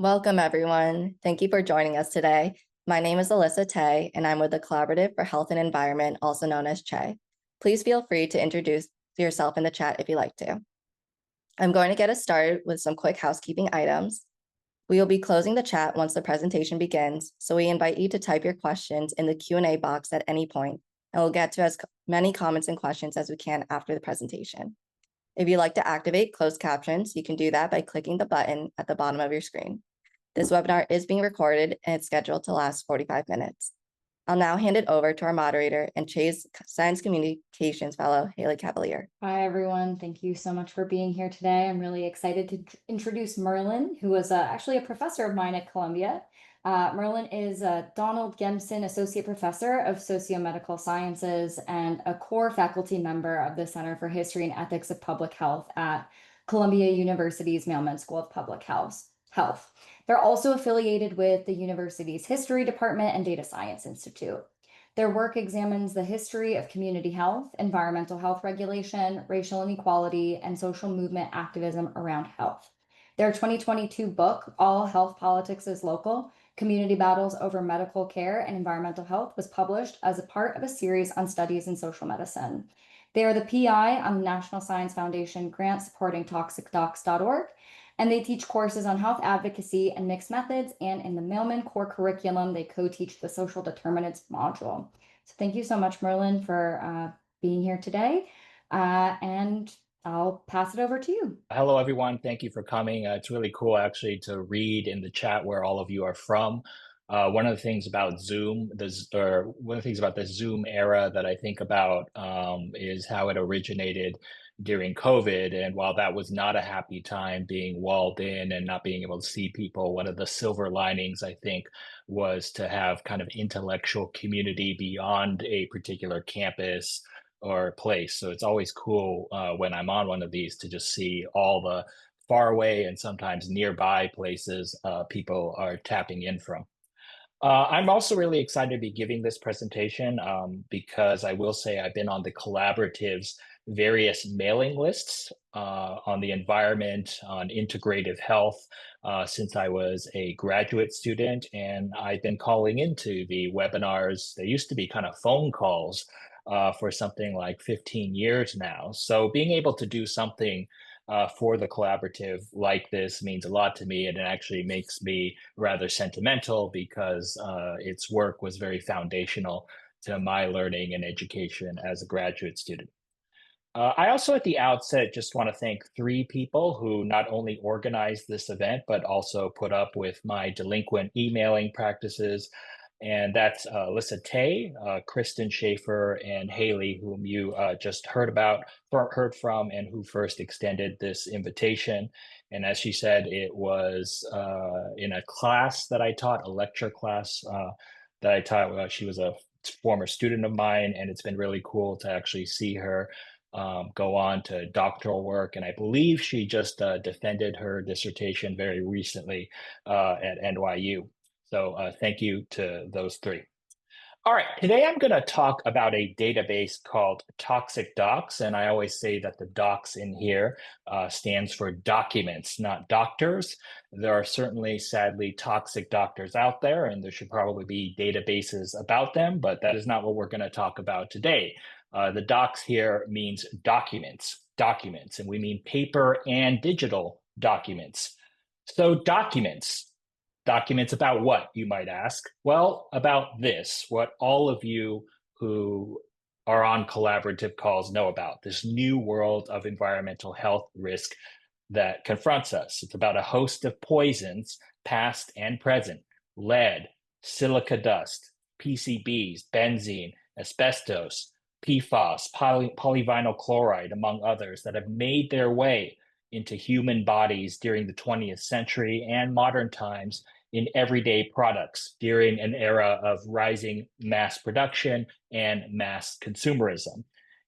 Welcome, everyone. Thank you for joining us today. My name is Alyssa Tay, and I'm with the Collaborative for Health and Environment, also known as CHE. Please feel free to introduce yourself in the chat if you'd like to. I'm going to get us started with some quick housekeeping items. We will be closing the chat once the presentation begins, so we invite you to type your questions in the Q&A box at any point, and we'll get to as many comments and questions as we can after the presentation. If you'd like to activate closed captions, you can do that by clicking the button at the bottom of your screen. This webinar is being recorded and it's scheduled to last 45 minutes. I'll now hand it over to our moderator and CHE's Science Communications Fellow, Haleigh Cavalier. Hi, everyone. Thank you so much for being here today. I'm really excited to introduce Merlin, who was actually a professor of mine at Columbia. Merlin is a Donald Gemson Associate Professor of Sociomedical Sciences and a core faculty member of the Center for History and Ethics of Public Health at Columbia University's Mailman School of Public Health. They're also affiliated with the university's History Department and Data Science Institute. Their work examines the history of community health, environmental health regulation, racial inequality, and social movement activism around health. Their 2022 book, All Health Politics is Local: Community Battles Over Medical Care and Environmental Health, was published as a part of a series on studies in social medicine. They are the PI on the National Science Foundation grant supporting ToxicDocs.org, and they teach courses on health advocacy and mixed methods, and in the Mailman core curriculum, they co-teach the social determinants module. So thank you so much, Merlin, for being here today, and I'll pass it over to you. Hello, everyone. Thank you for coming. It's really cool actually to read in the chat where all of you are from. One of the things about Zoom, one of the things about the Zoom era that I think about is how it originated during COVID. And while that was not a happy time being walled in and not being able to see people, one of the silver linings, I think, was to have kind of intellectual community beyond a particular campus or place. So it's always cool when I'm on one of these to just see all the far away and sometimes nearby places people are tapping in from. I'm also really excited to be giving this presentation because I will say I've been on the collaborative's various mailing lists on the environment, on integrative health since I was a graduate student. And I've been calling into the webinars. They used to be kind of phone calls for something like 15 years now. So being able to do something for the collaborative like this means a lot to me, and it actually makes me rather sentimental because its work was very foundational to my learning and education as a graduate student. I also at the outset just want to thank three people who not only organized this event, but also put up with my delinquent emailing practices. And that's Alyssa Tay, Kristen Schaefer, and Haleigh, whom you just heard from, and who first extended this invitation. And as she said, it was in a class that I taught, a lecture class that I taught. She was a former student of mine, and it's been really cool to actually see her go on to doctoral work. And I believe she just defended her dissertation very recently at NYU. So thank you to those three. All right, today I'm going to talk about a database called ToxicDocs, and I always say that the docs in here stands for documents, not doctors. There are certainly, sadly, toxic doctors out there, and there should probably be databases about them, but that is not what we're going to talk about today. The docs here means documents, and we mean paper and digital documents. So documents about what, you might ask? Well, about this, what all of you who are on collaborative calls know about, this new world of environmental health risk that confronts us. It's about a host of poisons, past and present: lead, silica dust, PCBs, benzene, asbestos, PFAS, polyvinyl chloride, among others, that have made their way into human bodies during the 20th century and modern times in everyday products during an era of rising mass production and mass consumerism.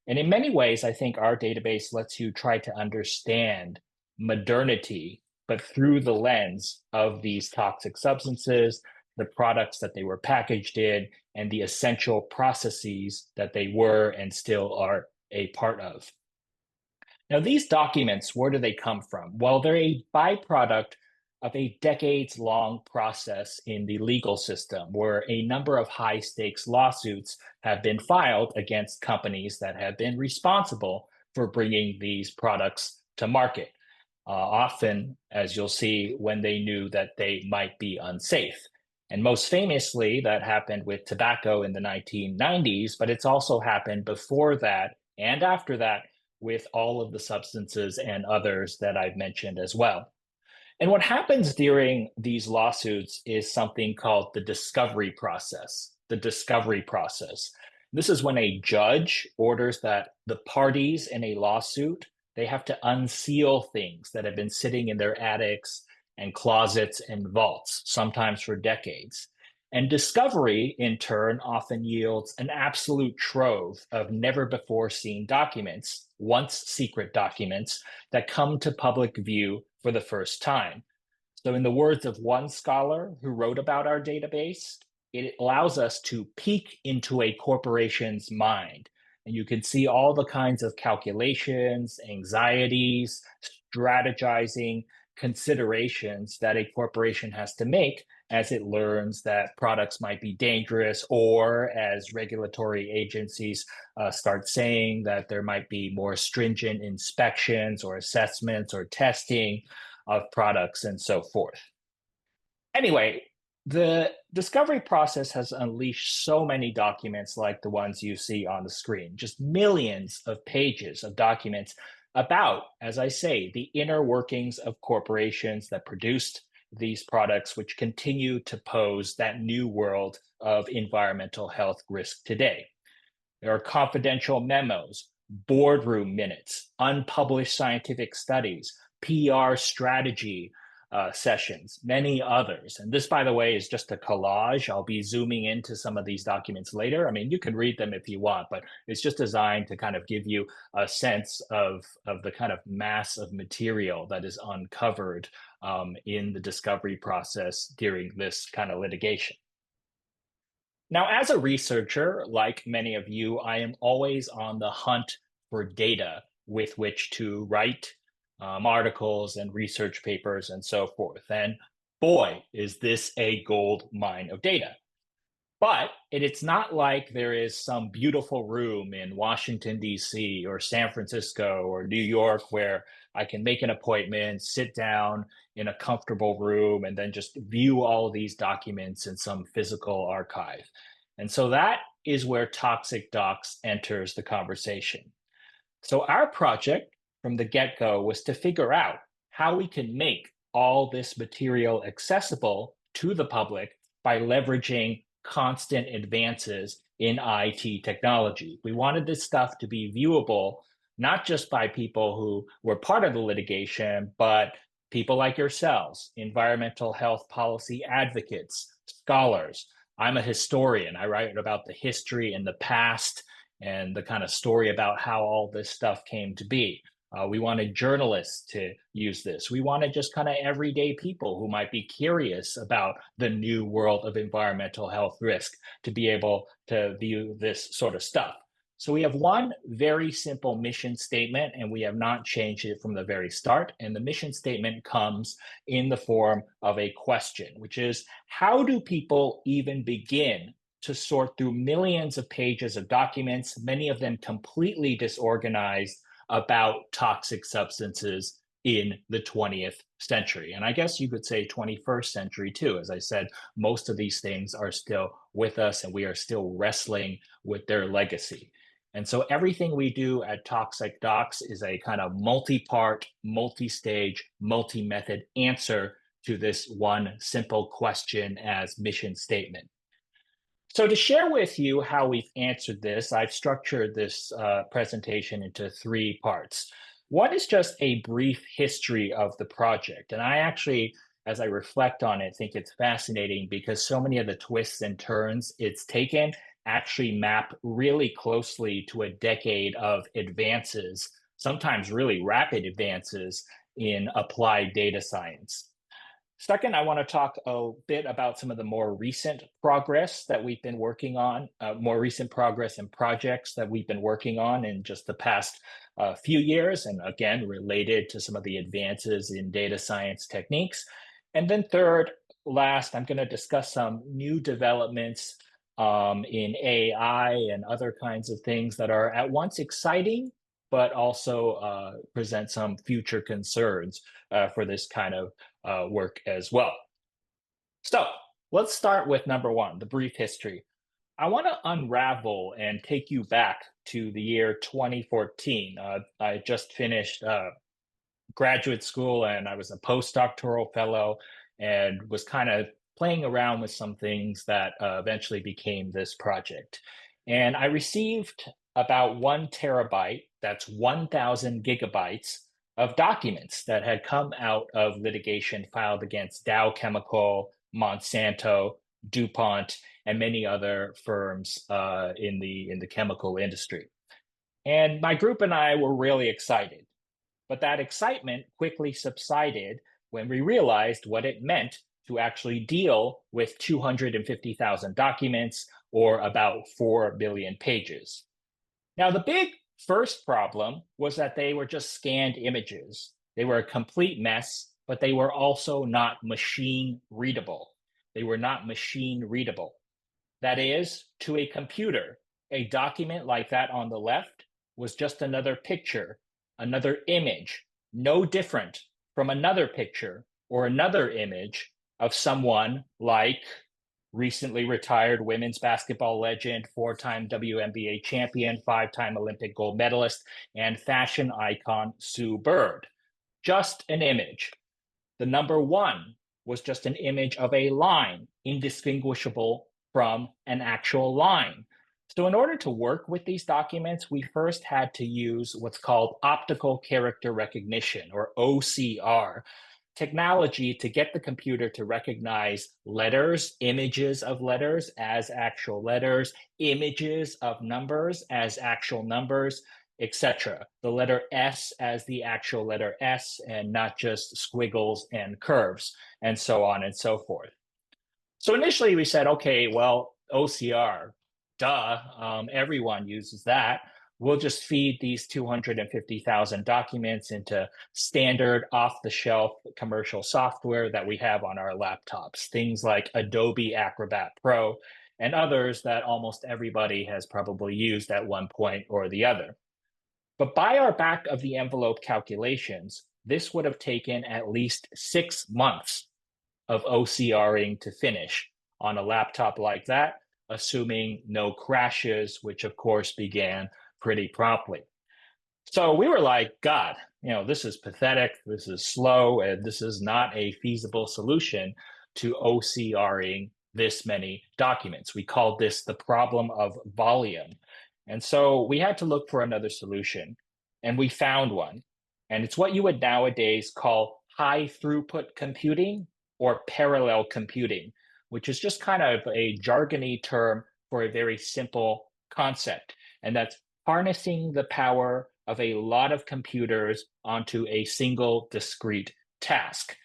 And in many ways, I think our database lets you try to understand modernity, but through the lens of these toxic substances, the products that they were packaged in, and the essential processes that they were and still are a part of. Now, these documents, where do they come from? Well, they're a byproduct of a decades-long process in the legal system where a number of high-stakes lawsuits have been filed against companies that have been responsible for bringing these products to market. Often, as you'll see, when they knew that they might be unsafe. And most famously, that happened with tobacco in the 1990s, but it's also happened before that and after that with all of the substances and others that I've mentioned as well. And what happens during these lawsuits is something called the discovery process. The discovery process. This is when a judge orders that the parties in a lawsuit, they have to unseal things that have been sitting in their attics and closets and vaults, sometimes for decades. And discovery, in turn, often yields an absolute trove of never before seen documents, once secret documents, that come to public view for the first time. So, in the words of one scholar who wrote about our database, it allows us to peek into a corporation's mind. And you can see all the kinds of calculations, anxieties, strategizing, considerations that a corporation has to make as it learns that products might be dangerous, or as regulatory agencies start saying that there might be more stringent inspections or assessments or testing of products and so forth. Anyway, the discovery process has unleashed so many documents like the ones you see on the screen, just millions of pages of documents about, as I say, the inner workings of corporations that produced these products, which continue to pose that new world of environmental health risk today. There are confidential memos, boardroom minutes, unpublished scientific studies, PR strategy sessions, many others. And this, by the way, is just a collage. I'll be zooming into some of these documents later. I mean, you can read them if you want, but it's just designed to kind of give you a sense of the kind of mass of material that is uncovered in the discovery process during this kind of litigation. Now, as a researcher, like many of you, I am always on the hunt for data with which to write articles and research papers and so forth. And boy, is this a gold mine of data. But it's not like there is some beautiful room in Washington, D.C. or San Francisco or New York where I can make an appointment, sit down in a comfortable room, and then just view all of these documents in some physical archive. And so that is where ToxicDocs enters the conversation. So our project from the get-go was to figure out how we can make all this material accessible to the public by leveraging constant advances in IT technology. We wanted this stuff to be viewable, not just by people who were part of the litigation, but people like yourselves, environmental health policy advocates, scholars. I'm a historian. I write about the history and the past and the kind of story about how all this stuff came to be. We wanted journalists to use this. We wanted just kind of everyday people who might be curious about the new world of environmental health risk to be able to view this sort of stuff. So we have one very simple mission statement, and we have not changed it from the very start. And the mission statement comes in the form of a question, which is, how do people even begin to sort through millions of pages of documents, many of them completely disorganized, about toxic substances in the 20th century? And I guess you could say 21st century too. As I said, most of these things are still with us and we are still wrestling with their legacy. And so everything we do at ToxicDocs is a kind of multi-part, multi-stage, multi-method answer to this one simple question as mission statement. So to share with you how we've answered this, I've structured this presentation into three parts. One is just a brief history of the project. And I actually, as I reflect on it, think it's fascinating because so many of the twists and turns it's taken actually map really closely to a decade of advances, sometimes really rapid advances in applied data science. Second, I want to talk a bit about some of the more recent progress that we've been working on, more recent progress and projects that we've been working on in just the past few years, and again, related to some of the advances in data science techniques. And then third, last, I'm going to discuss some new developments in AI and other kinds of things that are at once exciting, but also present some future concerns for this kind of work as well. So let's start with number one, the brief history. I want to unravel and take you back to the year 2014. I just finished graduate school and I was a postdoctoral fellow and was kind of playing around with some things that eventually became this project. And I received about 1 terabyte, that's 1,000 gigabytes of documents that had come out of litigation filed against Dow Chemical, Monsanto, DuPont, and many other firms in the chemical industry. And my group and I were really excited. But that excitement quickly subsided when we realized what it meant to actually deal with 250,000 documents or about 4 billion pages. Now, the big first problem was that they were just scanned images. They were a complete mess, but they were also not machine readable. They were not machine readable. That is, to a computer, a document like that on the left was just another picture, another image, no different from another picture or another image of someone like recently retired women's basketball legend, 4-time WNBA champion, 5-time Olympic gold medalist, and fashion icon Sue Bird. Just an image. The number one was just an image of a line, indistinguishable from an actual line. So in order to work with these documents, we first had to use what's called optical character recognition, or OCR, technology to get the computer to recognize letters, images of letters as actual letters, images of numbers as actual numbers, etc. The letter S as the actual letter S and not just squiggles and curves, and so on and so forth. So initially we said, okay, well, OCR, duh, everyone uses that. We'll just feed these 250,000 documents into standard off-the-shelf commercial software that we have on our laptops, things like Adobe Acrobat Pro and others that almost everybody has probably used at one point or the other. But by our back of the envelope calculations, this would have taken at least 6 months of OCRing to finish on a laptop like that, assuming no crashes, which of course began pretty promptly. So we were like, God, this is pathetic, this is slow, and this is not a feasible solution to OCRing this many documents. We called this the problem of volume. And so we had to look for another solution, and we found one. And it's what you would nowadays call high throughput computing or parallel computing, which is just kind of a jargony term for a very simple concept. And that's harnessing the power of a lot of computers onto a single discrete task.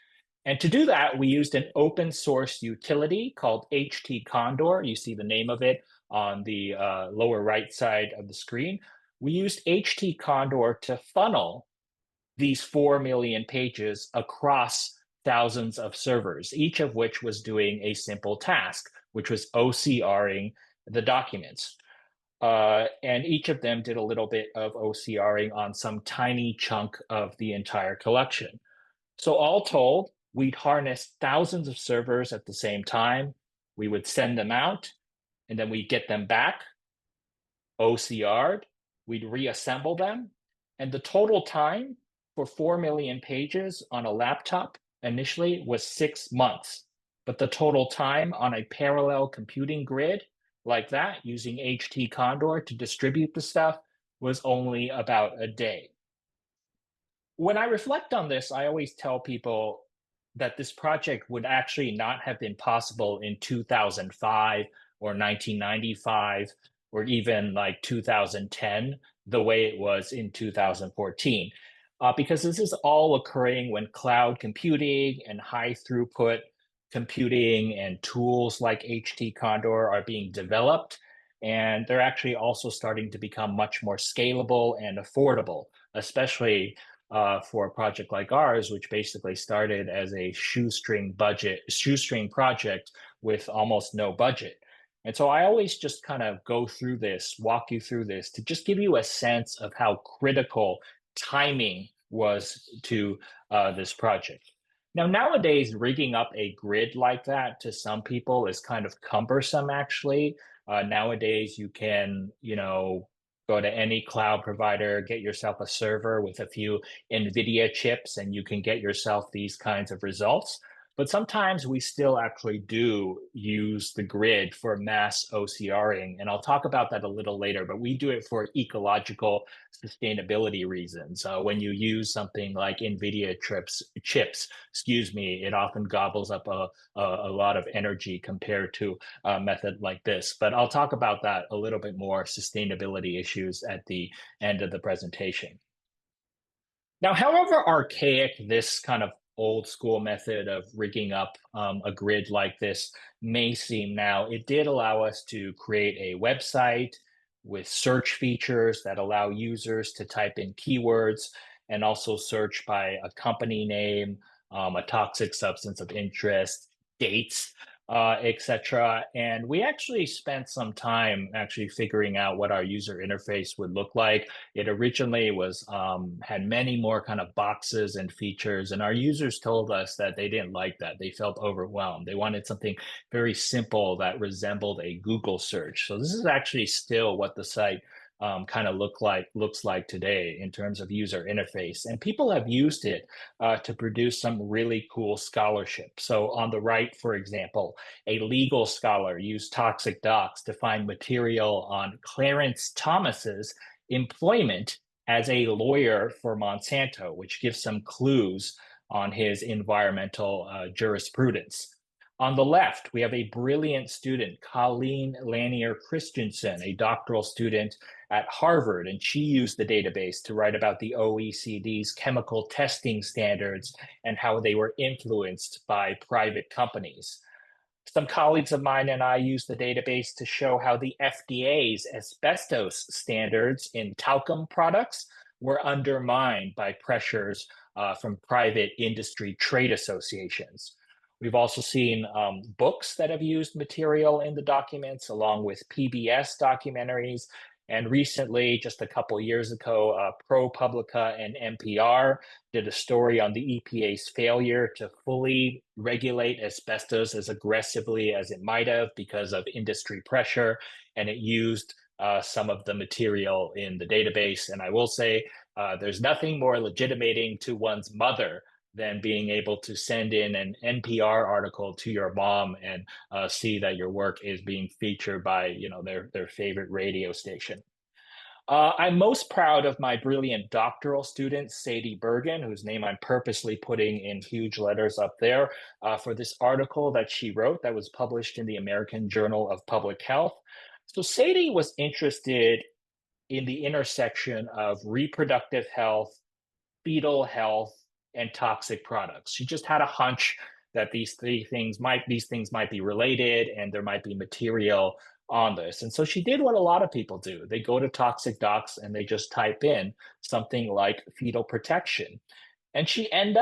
And to do that, we used an open source utility called htcondor. You see the name of it on the lower right side of the screen. We used htcondor to funnel these 4 million pages across thousands of servers, each of which was doing a simple task, which was OCRing the documents. And each of them did a little bit of OCRing on some tiny chunk of the entire collection. So all told, we'd harness thousands of servers at the same time. We would send them out, and then we'd get them back, OCR'd, we'd reassemble them, and the total time for 4 million pages on a laptop initially was 6 months. But the total time on a parallel computing grid like that, using htcondor to distribute the stuff, was only about a day. When I reflect on this, I always tell people that this project would actually not have been possible in 2005 or 1995 or even like 2010, the way it was in 2014. Because this is all occurring when cloud computing and high throughput computing and tools like htcondor are being developed. And they're actually also starting to become much more scalable and affordable, especially for a project like ours, which basically started as a shoestring project with almost no budget. And so I always just kind of walk you through this to just give you a sense of how critical timing was to this project. Now, nowadays, rigging up a grid like that to some people is kind of cumbersome, actually. Nowadays, you can, go to any cloud provider, get yourself a server with a few NVIDIA chips, and you can get yourself these kinds of results. But sometimes we still actually do use the grid for mass OCRing, and I'll talk about that a little later, but we do it for ecological sustainability reasons. When you use something like NVIDIA chips, it often gobbles up a lot of energy compared to a method like this. But I'll talk about that a little bit more, sustainability issues, at the end of the presentation. Now, however archaic this kind of old school method of rigging up a grid like this may seem now, it did allow us to create a website with search features that allow users to type in keywords and also search by a company name, a toxic substance of interest, dates, etc. And we actually spent some time actually figuring out what our user interface would look like. It originally had many more kind of boxes and features, and our users told us that they didn't like that. They felt overwhelmed. They wanted something very simple that resembled a Google search. So this is actually still what the site kind of looks like today in terms of user interface. And people have used it to produce some really cool scholarship. So on the right, for example, a legal scholar used ToxicDocs to find material on Clarence Thomas's employment as a lawyer for Monsanto, which gives some clues on his environmental jurisprudence. On the left, we have a brilliant student, Colleen Lanier Christensen, a doctoral student at Harvard, and she used the database to write about the OECD's chemical testing standards and how they were influenced by private companies. Some colleagues of mine and I used the database to show how the FDA's asbestos standards in talcum products were undermined by pressures from private industry trade associations. We've also seen books that have used material in the documents, along with PBS documentaries. And recently, just a couple years ago, ProPublica and NPR did a story on the EPA's failure to fully regulate asbestos as aggressively as it might have because of industry pressure. And it used some of the material in the database. And I will say, there's nothing more legitimating to one's mother than being able to send in an NPR article to your mom and see that your work is being featured by their favorite radio station. I'm most proud of my brilliant doctoral student, Sadie Bergen, whose name I'm purposely putting in huge letters up there, for this article that she wrote that was published in the American Journal of Public Health. So Sadie was interested in the intersection of reproductive health, fetal health, and toxic products. She just had a hunch that these things might be related, and there might be material on this. And so she did what a lot of people do. They go to ToxicDocs and they just type in something like fetal protection. And she ended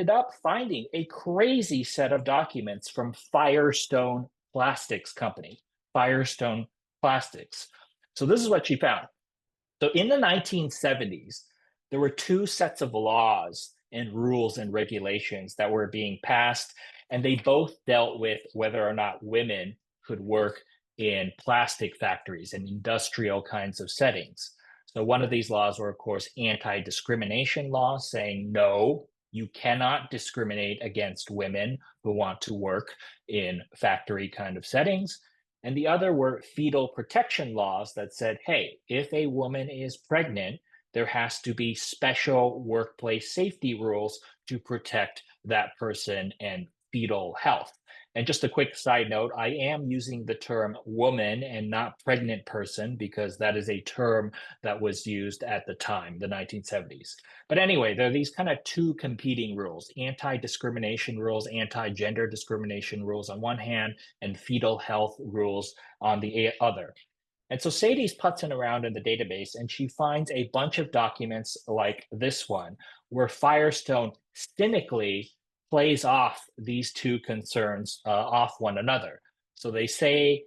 up finding a crazy set of documents from Firestone Plastics Company, Firestone Plastics. So this is what she found. So in the 1970s, there were two sets of laws and rules and regulations that were being passed, and they both dealt with whether or not women could work in plastic factories and industrial kinds of settings. So one of these laws were, of course, anti-discrimination laws, saying, no, you cannot discriminate against women who want to work in factory kind of settings. And the other were fetal protection laws that said, hey, if a woman is pregnant, there has to be special workplace safety rules to protect that person and fetal health. And just a quick side note, I am using the term woman and not pregnant person because that is a term that was used at the time, the 1970s. But anyway, there are these kind of two competing rules, anti-discrimination rules, anti-gender discrimination rules on one hand, and fetal health rules on the other. And so Sadie's putzing around in the database and she finds a bunch of documents like this one, where Firestone cynically plays off these two concerns off one another. So they say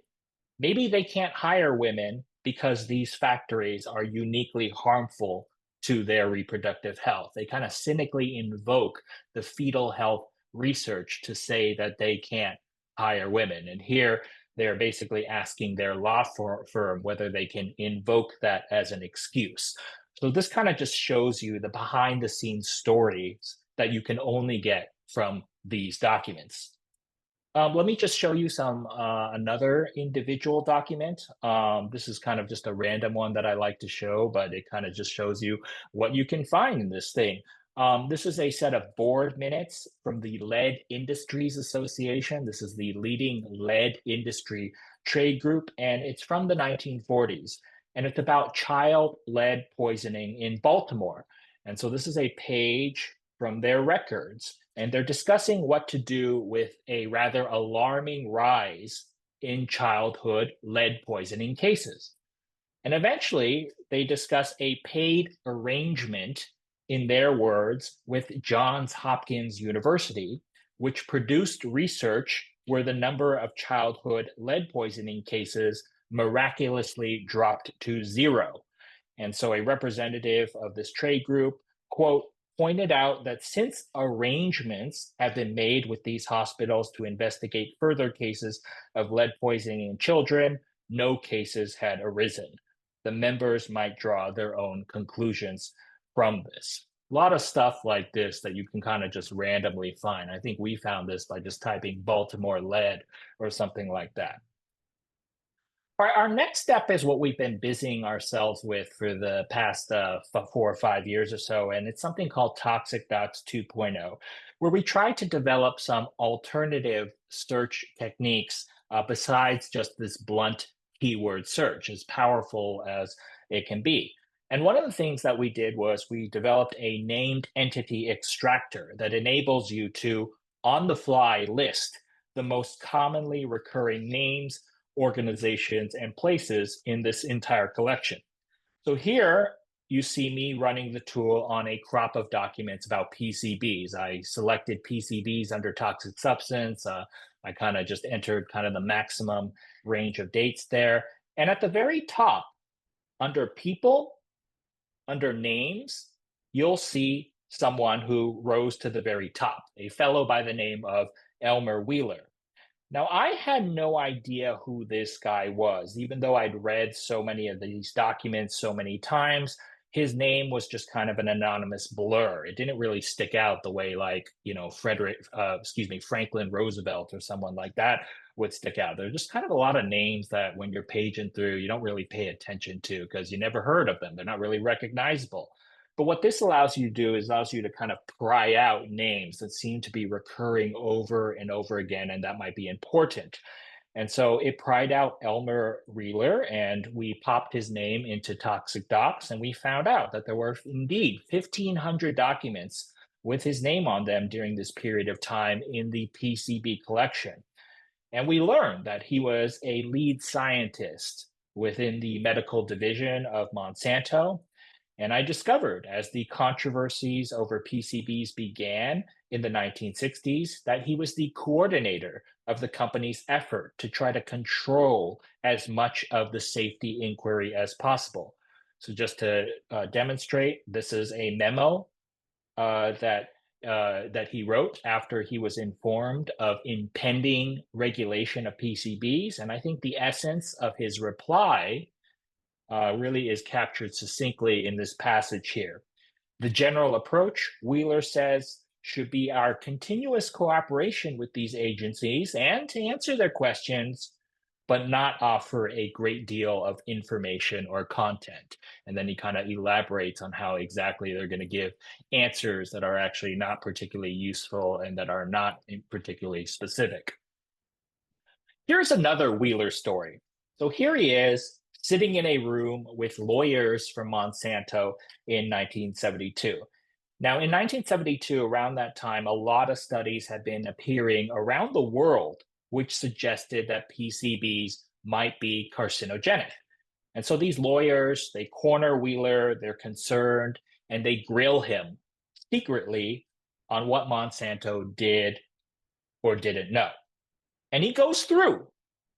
maybe they can't hire women because these factories are uniquely harmful to their reproductive health. They kind of cynically invoke the fetal health research to say that they can't hire women. And here they're basically asking their law firm whether they can invoke that as an excuse. So this kind of just shows you the behind the scenes stories that you can only get from these documents. Let me just show you some another individual document. This is kind of just a random one that I like to show, but it kind of just shows you what you can find in this thing. This is a set of board minutes from the Lead Industries Association. This is the leading lead industry trade group, and it's from the 1940s. And it's about child lead poisoning in Baltimore. And so this is a page from their records, and they're discussing what to do with a rather alarming rise in childhood lead poisoning cases. And eventually, they discuss a paid arrangement, in their words, with Johns Hopkins University, which produced research where the number of childhood lead poisoning cases miraculously dropped to zero. And so a representative of this trade group, quote, pointed out that since arrangements have been made with these hospitals to investigate further cases of lead poisoning in children, no cases had arisen. The members might draw their own conclusions from this. A lot of stuff like this that you can kind of just randomly find. I think we found this by just typing Baltimore lead or something like that. Our next step is what we've been busying ourselves with for the past 4 or 5 years or so, and it's something called ToxicDocs 2.0, where we try to develop some alternative search techniques besides just this blunt keyword search, as powerful as it can be. And one of the things that we did was we developed a named entity extractor that enables you to, on the fly, list the most commonly recurring names, organizations, and places in this entire collection. So here you see me running the tool on a crop of documents about PCBs. I selected PCBs under toxic substance. I kind of just entered kind of the maximum range of dates there. And at the very top, under people, under names, you'll see someone who rose to the very top, a fellow by the name of Elmer Wheeler. Now, I had no idea who this guy was, even though I'd read so many of these documents so many times. His name was just kind of an anonymous blur. It didn't really stick out the way, like, Franklin Roosevelt or someone like that would stick out. There's just kind of a lot of names that when you're paging through, you don't really pay attention to because you never heard of them. They're not really recognizable. But what this allows you to do is allows you to kind of pry out names that seem to be recurring over and over again, and that might be important. And so it pried out Elmer Wheeler, and we popped his name into ToxicDocs, and we found out that there were indeed 1,500 documents with his name on them during this period of time in the PCB collection. And we learned that he was a lead scientist within the medical division of Monsanto. And I discovered, as the controversies over PCBs began in the 1960s, that he was the coordinator of the company's effort to try to control as much of the safety inquiry as possible. So just to demonstrate, this is a memo that he wrote after he was informed of impending regulation of PCBs. And I think the essence of his reply really is captured succinctly in this passage here. The general approach, Wheeler says, should be our continuous cooperation with these agencies and to answer their questions, but not offer a great deal of information or content. And then he kind of elaborates on how exactly they're going to give answers that are actually not particularly useful and that are not particularly specific. Here's another Wheeler story. So here he is, sitting in a room with lawyers from Monsanto in 1972. Now, in 1972, around that time, a lot of studies had been appearing around the world which suggested that PCBs might be carcinogenic. And so these lawyers, they corner Wheeler, they're concerned, and they grill him secretly on what Monsanto did or didn't know. And he goes through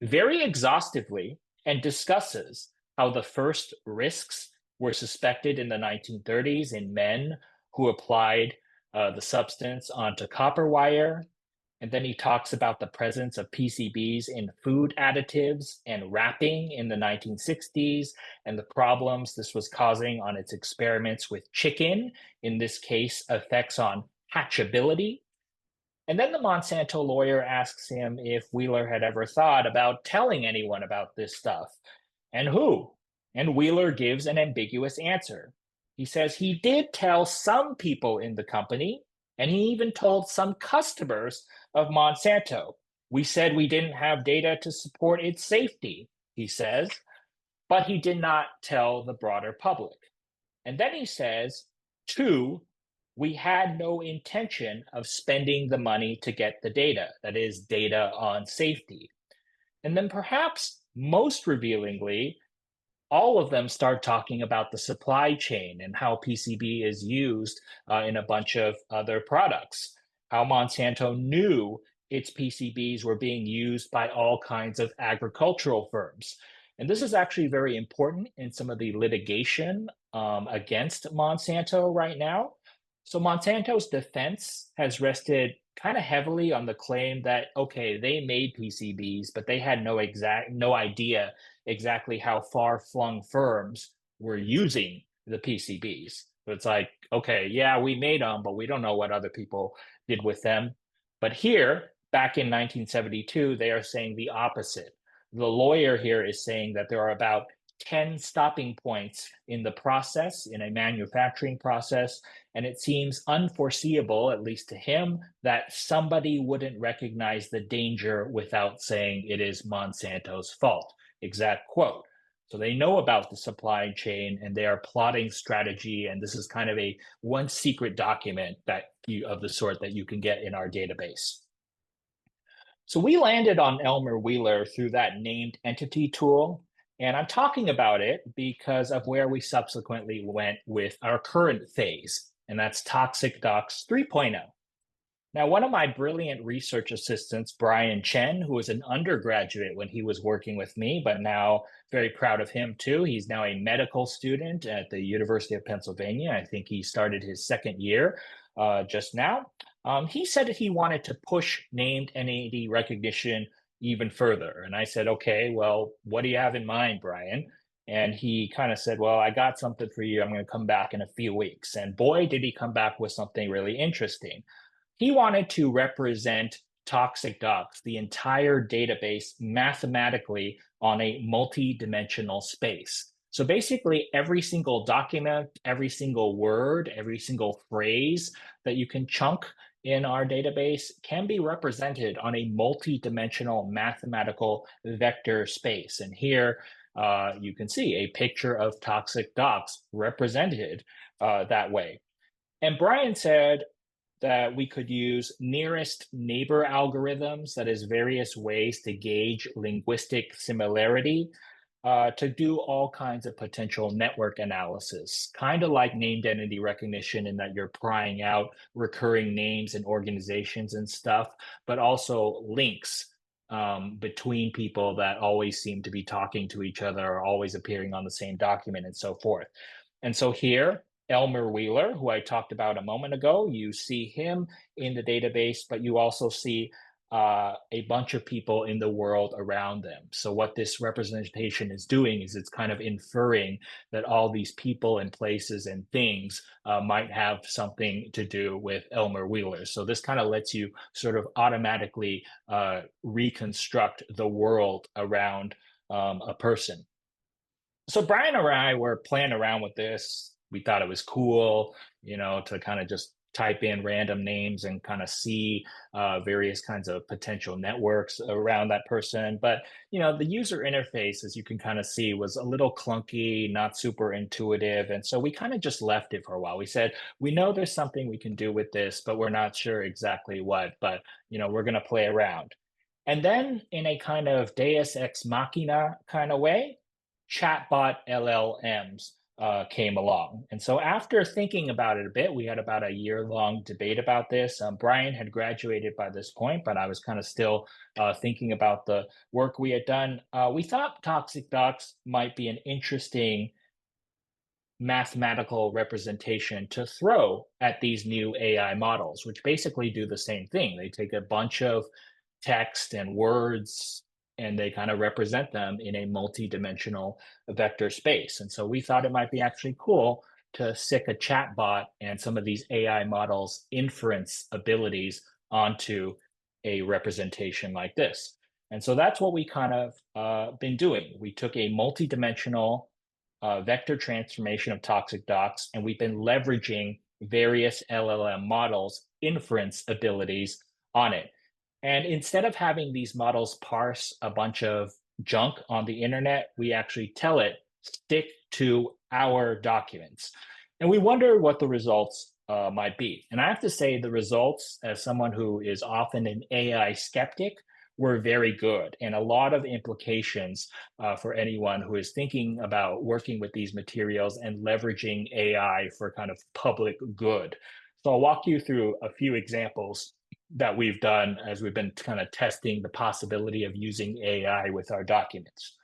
very exhaustively and discusses how the first risks were suspected in the 1930s in men who applied the substance onto copper wire. And then he talks about the presence of PCBs in food additives and wrapping in the 1960s and the problems this was causing on its experiments with chicken, in this case, effects on hatchability. And then the Monsanto lawyer asks him if Wheeler had ever thought about telling anyone about this stuff and who. And Wheeler gives an ambiguous answer. He says he did tell some people in the company, and he even told some customers of Monsanto. We said we didn't have data to support its safety, he says, but he did not tell the broader public. And then he says, two, we had no intention of spending the money to get the data, that is, data on safety. And then perhaps most revealingly, all of them start talking about the supply chain and how PCB is used in a bunch of other products, how Monsanto knew its PCBs were being used by all kinds of agricultural firms. And this is actually very important in some of the litigation against Monsanto right now. So Monsanto's defense has rested kind of heavily on the claim that, okay, they made PCBs, but they had no idea exactly how far-flung firms were using the PCBs. So it's like, okay, yeah, we made them, but we don't know what other people did with them. But here, back in 1972, they are saying the opposite. The lawyer here is saying that there are about 10 stopping points in the process, in a manufacturing process, and it seems unforeseeable, at least to him, that somebody wouldn't recognize the danger without saying it is Monsanto's fault. Exact quote. So they know about the supply chain and they are plotting strategy, and this is kind of a one secret document that of the sort that you can get in our database. So we landed on Elmer Wheeler through that named entity tool. And I'm talking about it because of where we subsequently went with our current phase, and that's ToxicDocs 3.0. Now, one of my brilliant research assistants, Brian Chen, who was an undergraduate when he was working with me, but now very proud of him too. He's now a medical student at the University of Pennsylvania. I think he started his second year just now. He said that he wanted to push named entity recognition even further. And I said, okay, well, what do you have in mind, Brian? And he kind of said, well, I got something for you. I'm going to come back in a few weeks. And boy, did he come back with something really interesting. He wanted to represent ToxicDocs, the entire database, mathematically on a multi-dimensional space. So basically, every single document, every single word, every single phrase that you can chunk in our database can be represented on a multi-dimensional mathematical vector space. And here you can see a picture of ToxicDocs represented that way. And Brian said that we could use nearest neighbor algorithms, that is various ways to gauge linguistic similarity, to do all kinds of potential network analysis, kind of like named entity recognition in that you're prying out recurring names and organizations and stuff, but also links between people that always seem to be talking to each other or always appearing on the same document and so forth. And so here, Elmer Wheeler, who I talked about a moment ago, you see him in the database, but you also see a bunch of people in the world around them. So what this representation is doing is it's kind of inferring that all these people and places and things might have something to do with Elmer Wheeler. So this kind of lets you sort of automatically reconstruct the world around a person. So Brian and I were playing around with this. We thought it was cool, to kind of just type in random names and kind of see various kinds of potential networks around that person. But, the user interface, as you can kind of see, was a little clunky, not super intuitive. And so we kind of just left it for a while. We said, we know there's something we can do with this, but we're not sure exactly what, but, we're going to play around. And then in a kind of deus ex machina kind of way, chatbot LLMs came along. And so after thinking about it a bit, we had about a year-long debate about this. Brian had graduated by this point, but I was kind of still thinking about the work we had done. We thought ToxicDocs might be an interesting mathematical representation to throw at these new AI models, which basically do the same thing. They take a bunch of text and words and they kind of represent them in a multi-dimensional vector space. And so we thought it might be actually cool to stick a chatbot and some of these AI models' inference abilities onto a representation like this. And so that's what we kind of been doing. We took a multi-dimensional vector transformation of ToxicDocs, and we've been leveraging various LLM models' inference abilities on it. And instead of having these models parse a bunch of junk on the internet, we actually tell it, stick to our documents. And we wonder what the results might be. And I have to say, the results, as someone who is often an AI skeptic, were very good, and a lot of implications for anyone who is thinking about working with these materials and leveraging AI for kind of public good. So I'll walk you through a few examples that we've done as we've been kind of testing the possibility of using AI with our documents.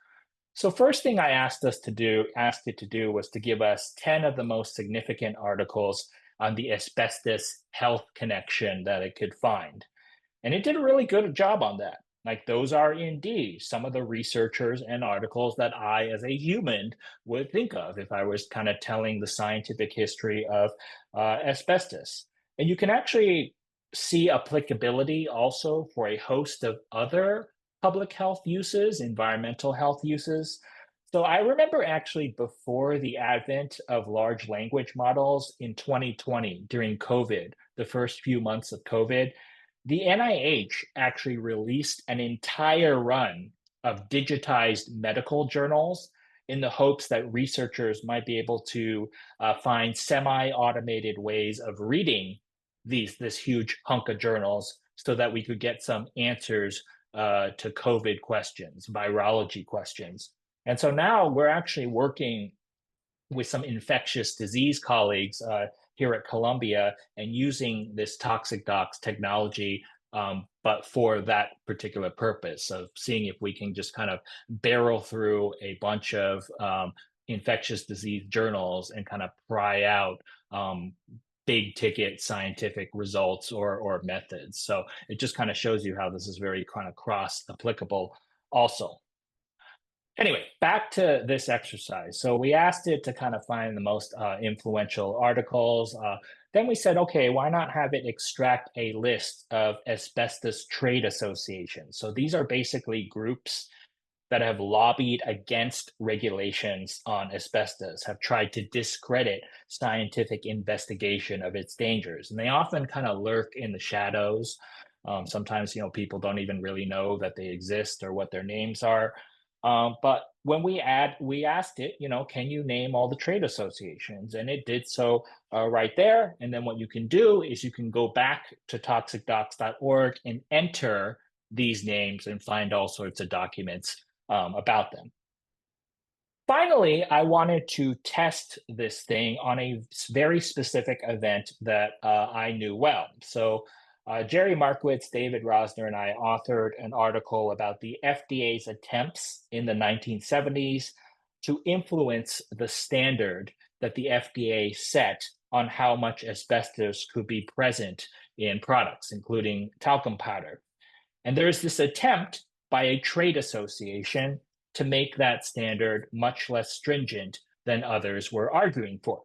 So first thing I asked it to do was to give us 10 of the most significant articles on the asbestos health connection that it could find. And it did a really good job on that. Like, those are indeed some of the researchers and articles that I, as a human, would think of if I was kind of telling the scientific history of asbestos. And you can actually see applicability also for a host of other public health uses, environmental health uses. So I remember actually before the advent of large language models in 2020 during COVID, the first few months of COVID, the NIH actually released an entire run of digitized medical journals in the hopes that researchers might be able to find semi-automated ways of reading this huge hunk of journals so that we could get some answers to COVID questions, virology questions. And so now we're actually working with some infectious disease colleagues here at Columbia and using this ToxicDocs technology, but for that particular purpose of seeing if we can just kind of barrel through a bunch of infectious disease journals and kind of pry out big ticket scientific results or methods. So it just kind of shows you how this is very kind of cross applicable also. Anyway, back to this exercise. So we asked it to kind of find the most influential articles. Then we said, okay, why not have it extract a list of asbestos trade associations? So these are basically groups that have lobbied against regulations on asbestos, have tried to discredit scientific investigation of its dangers. And they often kind of lurk in the shadows. Sometimes, people don't even really know that they exist or what their names are. But when we asked it, can you name all the trade associations? And it did so right there. And then what you can do is you can go back to toxicdocs.org and enter these names and find all sorts of documents about them. Finally, I wanted to test this thing on a very specific event that I knew well. So Jerry Markowitz, David Rosner, and I authored an article about the FDA's attempts in the 1970s to influence the standard that the FDA set on how much asbestos could be present in products, including talcum powder. And there's this attempt by a trade association to make that standard much less stringent than others were arguing for.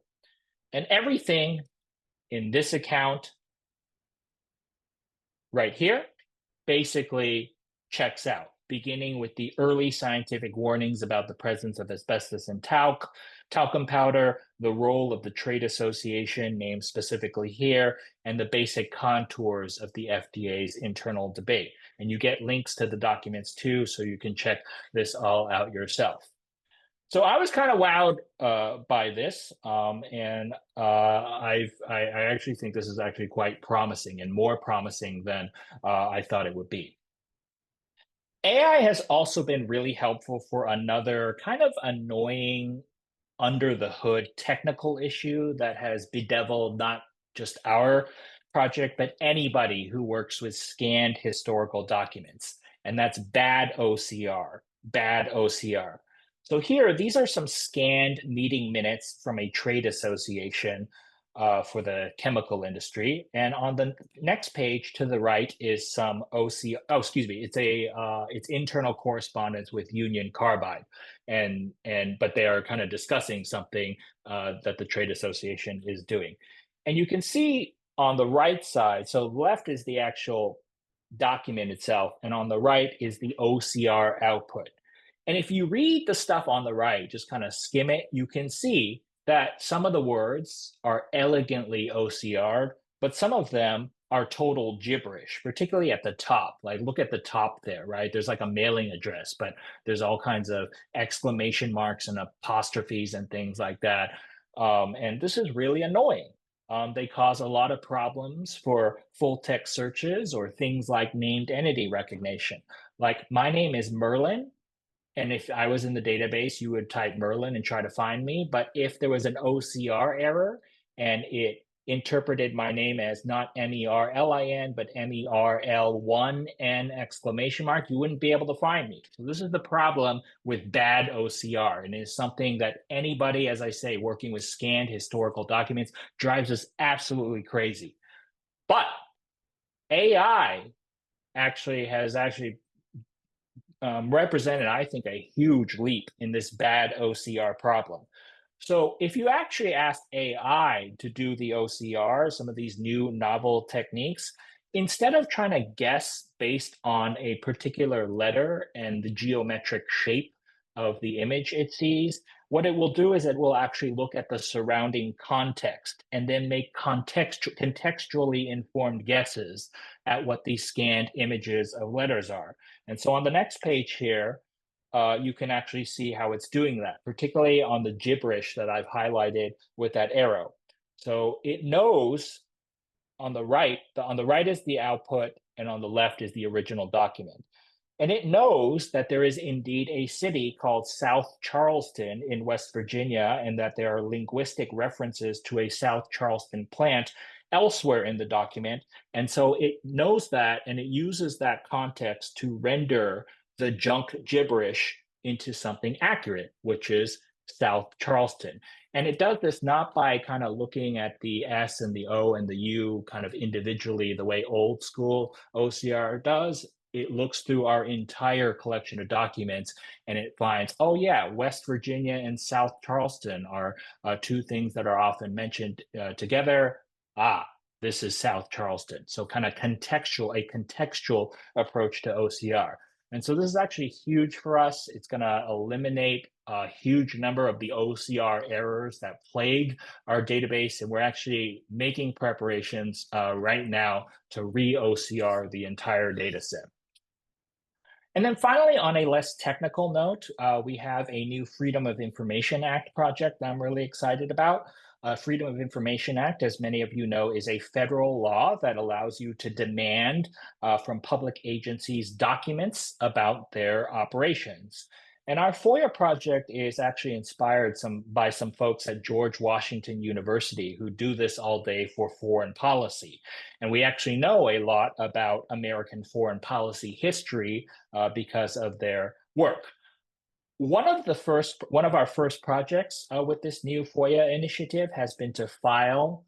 And everything in this account right here basically checks out, beginning with the early scientific warnings about the presence of asbestos in talcum powder, the role of the trade association named specifically here, and the basic contours of the FDA's internal debate. And you get links to the documents too, so you can check this all out yourself. So I was kind of wowed by this, and I actually think this is actually quite promising and more promising than I thought it would be. AI has also been really helpful for another kind of annoying under the hood technical issue that has bedeviled not just our project, but anybody who works with scanned historical documents. And that's bad OCR, bad OCR. So here, these are some scanned meeting minutes from a trade association for the chemical industry. And on the next page to the right is some OCR, oh, excuse me, it's internal correspondence with Union Carbide. But they are kind of discussing something that the trade association is doing. And you can see on the right side, so left is the actual document itself, and on the right is the OCR output. And if you read the stuff on the right, just kind of skim it, you can see that some of the words are elegantly OCR'd, but some of them are total gibberish, particularly at the top. Like, look at the top there, right? There's like a mailing address, but there's all kinds of exclamation marks and apostrophes and things like that. And this is really annoying. They cause a lot of problems for full text searches or things like named entity recognition. Like, my name is Merlin, and if I was in the database, you would type Merlin and try to find me. But if there was an OCR error and it interpreted my name as not Merlin, but Merl1N exclamation mark, you wouldn't be able to find me. So this is the problem with bad OCR. And it is something that anybody, as I say, working with scanned historical documents drives us absolutely crazy. But AI has represented, I think, a huge leap in this bad OCR problem. So if you actually ask AI to do the OCR, some of these new novel techniques, instead of trying to guess based on a particular letter and the geometric shape of the image it sees, what it will do is it will actually look at the surrounding context and then make contextually informed guesses at what these scanned images of letters are. And so on the next page here, you can actually see how it's doing that, particularly on the gibberish that I've highlighted with that arrow. So it knows on the right is the output, and on the left is the original document. And it knows that there is indeed a city called South Charleston in West Virginia, and that there are linguistic references to a South Charleston plant elsewhere in the document. And so it knows that, and it uses that context to render the junk gibberish into something accurate, which is South Charleston. And it does this not by kind of looking at the S and the O and the U kind of individually the way old school OCR does. It looks through our entire collection of documents and it finds, oh yeah, West Virginia and South Charleston are two things that are often mentioned together. This is South Charleston. So kind of a contextual approach to OCR. And so this is actually huge for us. It's going to eliminate a huge number of the OCR errors that plague our database. And we're actually making preparations right now to re-OCR the entire data set. And then finally, on a less technical note, we have a new Freedom of Information Act project that I'm really excited about. Freedom of Information Act, as many of you know, is a federal law that allows you to demand from public agencies documents about their operations. And our FOIA project is actually inspired by some folks at George Washington University who do this all day for foreign policy. And we actually know a lot about American foreign policy history because of their work. One of our first projects with this new FOIA initiative has been to file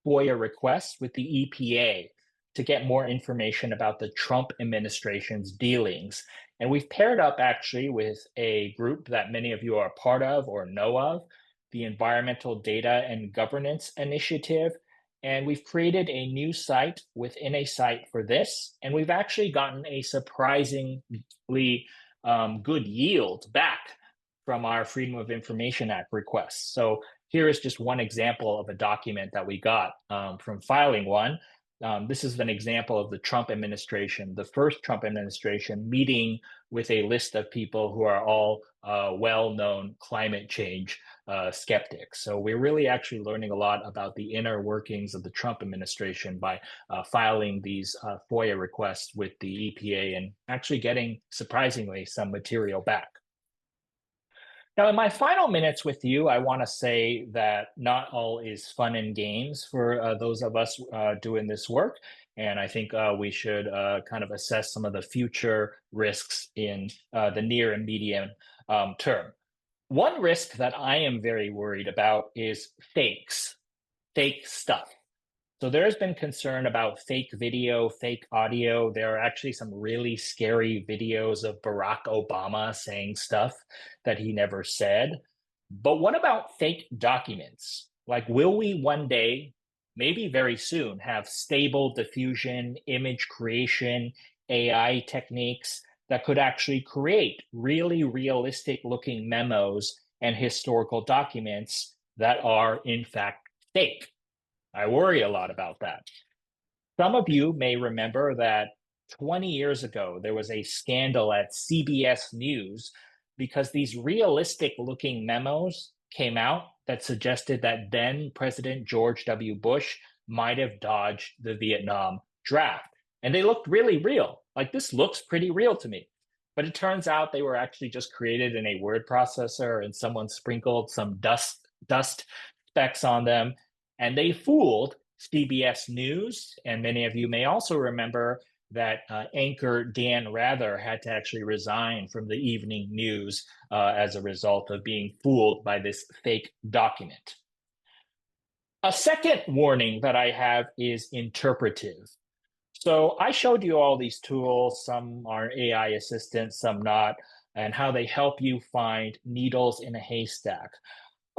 FOIA requests with the EPA to get more information about the Trump administration's dealings. And we've paired up actually with a group that many of you are part of or know of, the Environmental Data and Governance Initiative. And we've created a new site within a site for this. And we've actually gotten a surprisingly good yield back from our Freedom of Information Act requests. So here is just one example of a document that we got from filing one. This is an example of the Trump administration, the first Trump administration, meeting with a list of people who are all well-known climate change skeptics. So we're really actually learning a lot about the inner workings of the Trump administration by filing these FOIA requests with the EPA and actually getting, surprisingly, some material back. Now, in my final minutes with you, I want to say that not all is fun and games for those of us doing this work. And I think we should kind of assess some of the future risks in the near and medium term. One risk that I am very worried about is fakes, fake stuff. So there's been concern about fake video, fake audio. There are actually some really scary videos of Barack Obama saying stuff that he never said. But what about fake documents? Like, will we one day, maybe very soon, have stable diffusion, image creation, AI techniques that could actually create really realistic looking memos and historical documents that are in fact fake? I worry a lot about that. Some of you may remember that 20 years ago, there was a scandal at CBS News because these realistic looking memos came out that suggested that then President George W. Bush might have dodged the Vietnam draft. And they looked really real. Like, this looks pretty real to me. But it turns out they were actually just created in a word processor and someone sprinkled some dust specks on them. And they fooled CBS News. And many of you may also remember that anchor Dan Rather had to actually resign from the evening news as a result of being fooled by this fake document. A second warning that I have is interpretive. So I showed you all these tools. Some are AI assistants, some not, and how they help you find needles in a haystack.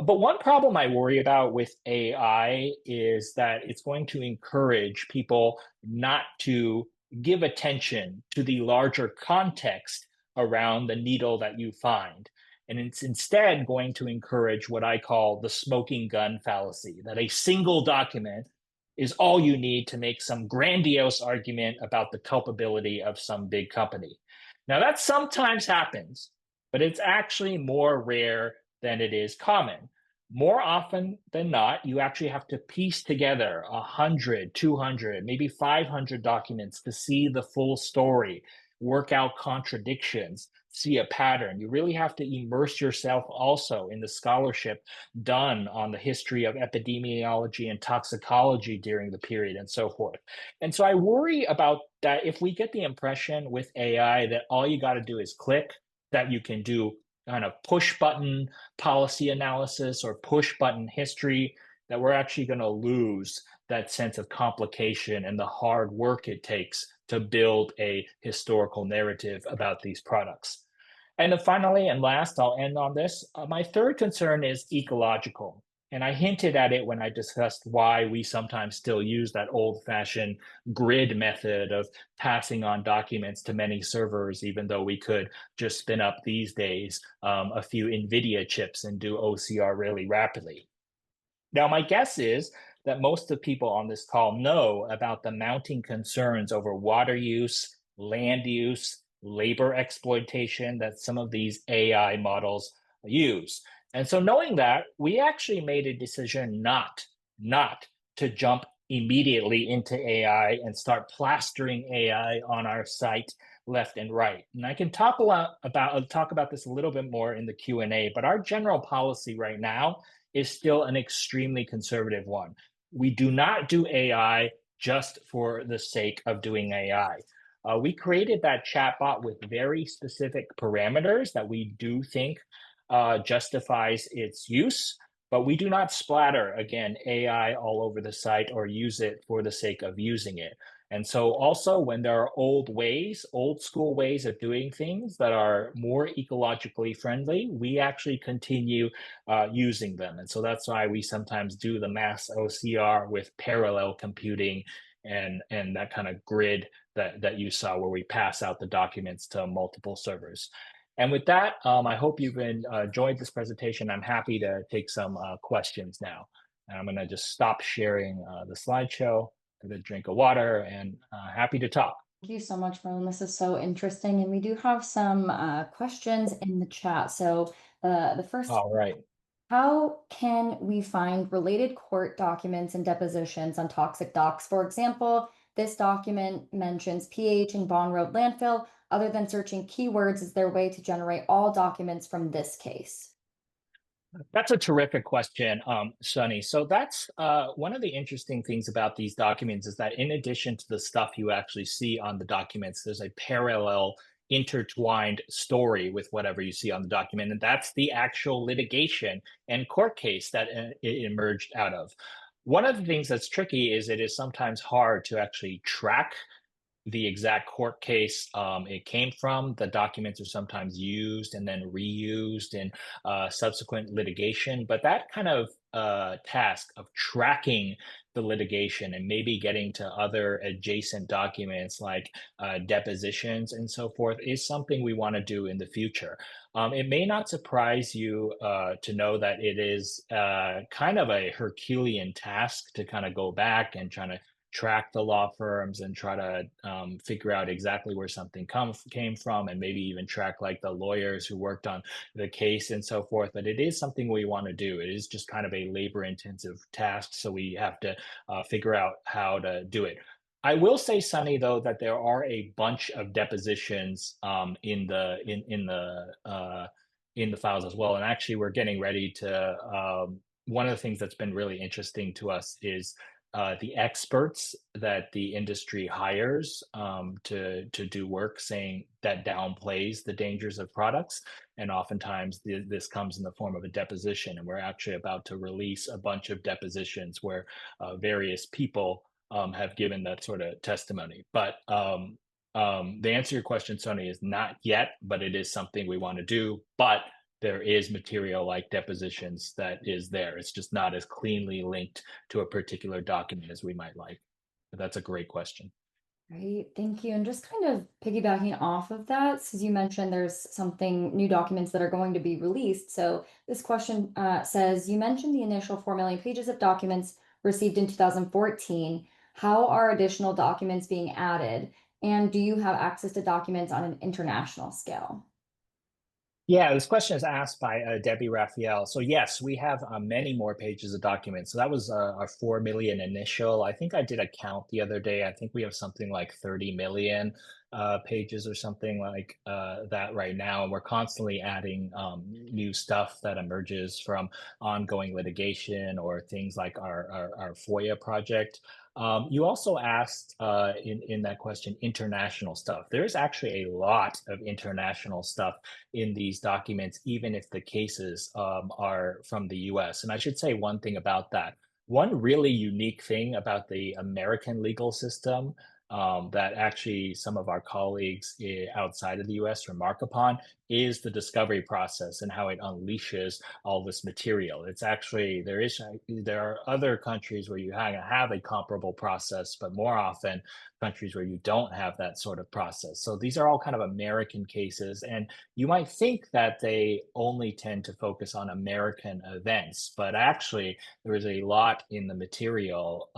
But one problem I worry about with AI is that it's going to encourage people not to give attention to the larger context around the needle that you find. And it's instead going to encourage what I call the smoking gun fallacy, that a single document is all you need to make some grandiose argument about the culpability of some big company. Now, that sometimes happens, but it's actually more rare than it is common. More often than not, you actually have to piece together 100, 200, maybe 500 documents to see the full story, work out contradictions, see a pattern. You really have to immerse yourself also in the scholarship done on the history of epidemiology and toxicology during the period and so forth. And so I worry about that if we get the impression with AI that all you got to do is click, that you can do kind of push button policy analysis or push button history, that we're actually going to lose that sense of complication and the hard work it takes to build a historical narrative about these products. And then finally, and last, I'll end on this. My third concern is ecological. And I hinted at it when I discussed why we sometimes still use that old-fashioned grid method of passing on documents to many servers, even though we could just spin up these days a few NVIDIA chips and do OCR really rapidly. Now, my guess is that most of the people on this call know about the mounting concerns over water use, land use, labor exploitation that some of these AI models use. And so knowing that, we actually made a decision not to jump immediately into AI and start plastering AI on our site left and right. And I can talk about this a little bit more in the Q&A, but our general policy right now is still an extremely conservative one. We do not do AI just for the sake of doing AI. We created that chatbot with very specific parameters that we do think justifies its use, but we do not splatter, again, AI all over the site or use it for the sake of using it. And so also when there are old school ways of doing things that are more ecologically friendly, we actually continue using them. And so that's why we sometimes do the mass OCR with parallel computing and that kind of grid that you saw where we pass out the documents to multiple servers. And with that, I hope you've enjoyed this presentation. I'm happy to take some questions now. And I'm going to just stop sharing the slideshow. get a drink of water, and happy to talk. Thank you so much, Merlin. This is so interesting. And we do have some questions in the chat. So the first, All right. how can we find related court documents and depositions on ToxicDocs? For example, this document mentions PH and Bond Road landfill. Other than searching keywords, is there a way to generate all documents from this case? That's a terrific question, Sunny. So that's one of the interesting things about these documents is that in addition to the stuff you actually see on the documents, there's a parallel intertwined story with whatever you see on the document. And that's the actual litigation and court case that it emerged out of. One of the things that's tricky is it is sometimes hard to actually track the exact court case it came from. The documents are sometimes used and then reused in subsequent litigation. But that kind of task of tracking the litigation and maybe getting to other adjacent documents like depositions and so forth is something we want to do in the future. It may not surprise you to know that it is kind of a Herculean task to kind of go back and try to track the law firms and try to figure out exactly where something came from, and maybe even track like the lawyers who worked on the case and so forth. But it is something we want to do. It is just kind of a labor intensive task, so we have to figure out how to do it. I will say, Sunny, though, that there are a bunch of depositions in the files as well. And actually, we're getting ready to. One of the things that's been really interesting to us is the experts that the industry hires to do work, saying that downplays the dangers of products. And oftentimes this comes in the form of a deposition. And we're actually about to release a bunch of depositions where various people have given that sort of testimony. But the answer to your question, Sony, is not yet, but it is something we want to do. But there is material like depositions that is there. It's just not as cleanly linked to a particular document as we might like. But that's a great question. Great, thank you. And just kind of piggybacking off of that, since you mentioned there's something new documents that are going to be released. So this question says, you mentioned the initial 4 million pages of documents received in 2014. How are additional documents being added? And do you have access to documents on an international scale? Yeah, this question is asked by Debbie Raphael. So yes, we have many more pages of documents. So that was our 4 million initial. I think I did a count the other day. I think we have something like 30 million pages or something like that right now. And we're constantly adding new stuff that emerges from ongoing litigation or things like our FOIA project. You also asked in that question international stuff. There's actually a lot of international stuff in these documents, even if the cases are from the US. And I should say one thing about that. One really unique thing about the American legal system that actually some of our colleagues outside of the US remark upon is the discovery process and how it unleashes all this material. It's actually, there are other countries where you have a comparable process, but more often countries where you don't have that sort of process. So these are all kind of American cases, and you might think that they only tend to focus on American events, but actually there is a lot in the material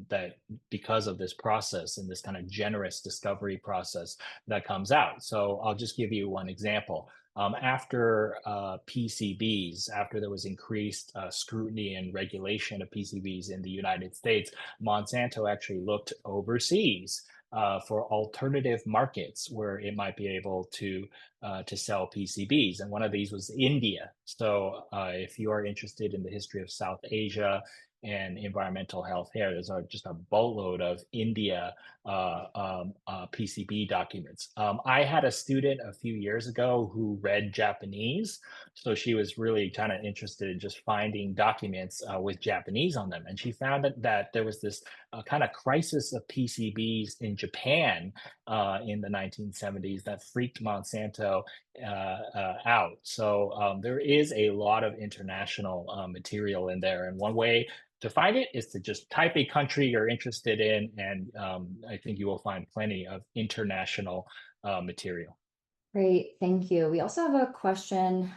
that because of this process and this kind of generous discovery process that comes out. So I'll just give you one example. After PCBs, after there was increased scrutiny and regulation of PCBs in the United States, Monsanto actually looked overseas for alternative markets where it might be able to sell PCBs, and one of these was India. So if you are interested in the history of South Asia and environmental health here, there's just a boatload of India PCB documents. I had a student a few years ago who read Japanese, so she was really kind of interested in just finding documents with Japanese on them, and she found that there was this kind of crisis of PCBs in Japan in the 1970s that freaked Monsanto out. So there is a lot of international material in there, and one way to find it is to just type a country you're interested in, and I think you will find plenty of international material. Great, thank you. We also have a question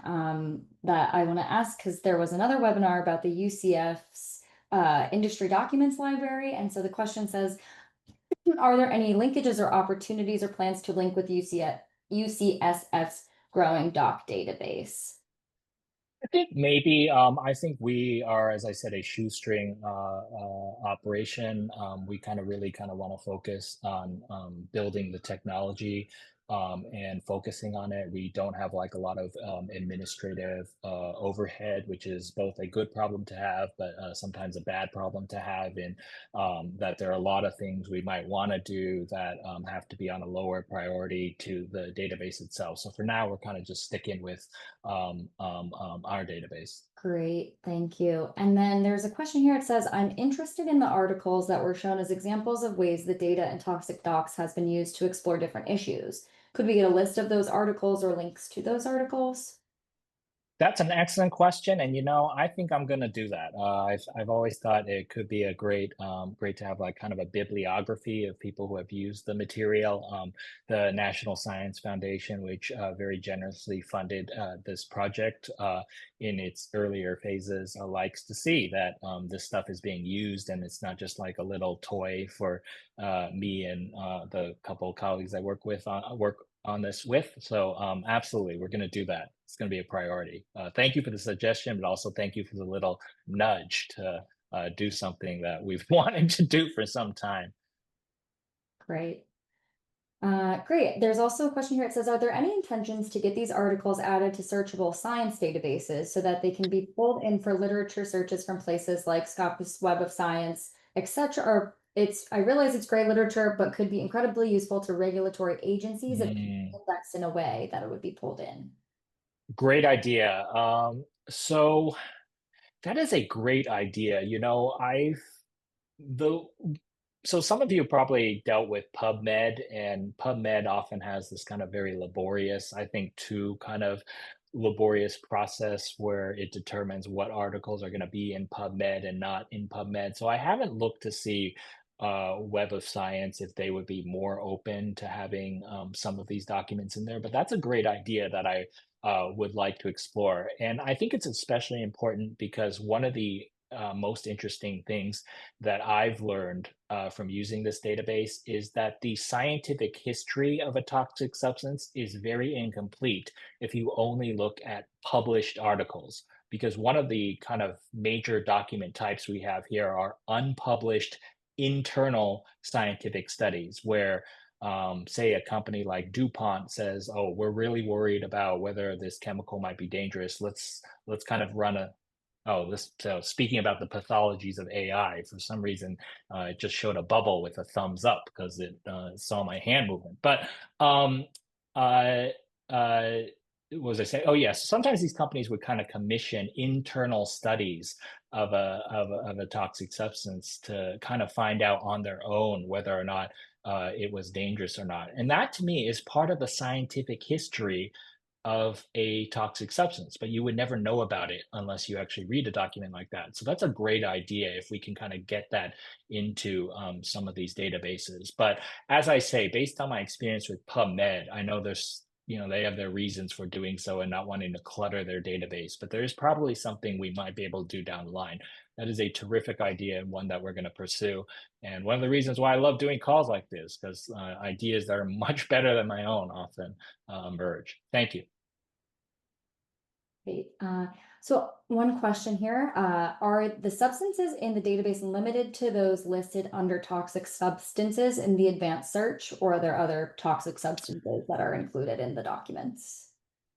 that I want to ask because there was another webinar about the UCF's industry documents library. And so the question says, are there any linkages or opportunities or plans to link with UCSF's growing doc database? I think maybe I think we are, as I said, a shoestring operation. We kind of really kind of want to focus on building the technology and focusing on it. We don't have like a lot of administrative overhead, which is both a good problem to have, but sometimes a bad problem to have. In that there are a lot of things we might want to do that have to be on a lower priority to the database itself. So for now, we're kind of just sticking with our database. Great, thank you. And then there's a question here. It says, I'm interested in the articles that were shown as examples of ways the data in ToxicDocs has been used to explore different issues. Could we get a list of those articles or links to those articles? That's an excellent question, and I think I'm going to do that. I've always thought it could be a great to have like kind of a bibliography of people who have used the material. The National Science Foundation, which very generously funded this project in its earlier phases, likes to see that this stuff is being used, and it's not just like a little toy for me and the couple of colleagues I work on this with. So absolutely, we're going to do that. It's going to be a priority. Thank you for the suggestion, but also thank you for the little nudge to do something that we've wanted to do for some time. Great. Great. There's also a question here. It says, are there any intentions to get these articles added to searchable science databases so that they can be pulled in for literature searches from places like Scopus Web of Science, etc.? Or I realize it's gray literature, but could be incredibly useful to regulatory agencies if indexed in a way that it would be pulled in. Great idea. So that is a great idea. The so some of you probably dealt with PubMed, and PubMed often has this kind of very laborious, I think, too kind of laborious process where it determines what articles are going to be in PubMed and not in PubMed. So I haven't looked to see Web of Science if they would be more open to having some of these documents in there. But that's a great idea that I would like to explore. And I think it's especially important because one of the most interesting things that I've learned from using this database is that the scientific history of a toxic substance is very incomplete if you only look at published articles. Because one of the kind of major document types we have here are unpublished internal scientific studies where say a company like DuPont says, oh, we're really worried about whether this chemical might be dangerous. Let's kind of run a so speaking about the pathologies of AI, for some reason, it just showed a bubble with a thumbs up because it saw my hand movement. But uh, what was I saying? Oh, yes. Sometimes these companies would kind of commission internal studies of a toxic substance to kind of find out on their own whether or not it was dangerous or not. And that to me is part of the scientific history of a toxic substance, but you would never know about it unless you actually read a document like that. So that's a great idea if we can kind of get that into some of these databases. But as I say, based on my experience with PubMed, I know they have their reasons for doing so and not wanting to clutter their database, but there is probably something we might be able to do down the line. That is a terrific idea and one that we're going to pursue. And one of the reasons why I love doing calls like this, because ideas that are much better than my own often emerge. Thank you. Great. So one question here, are the substances in the database limited to those listed under toxic substances in the advanced search, or are there other toxic substances that are included in the documents?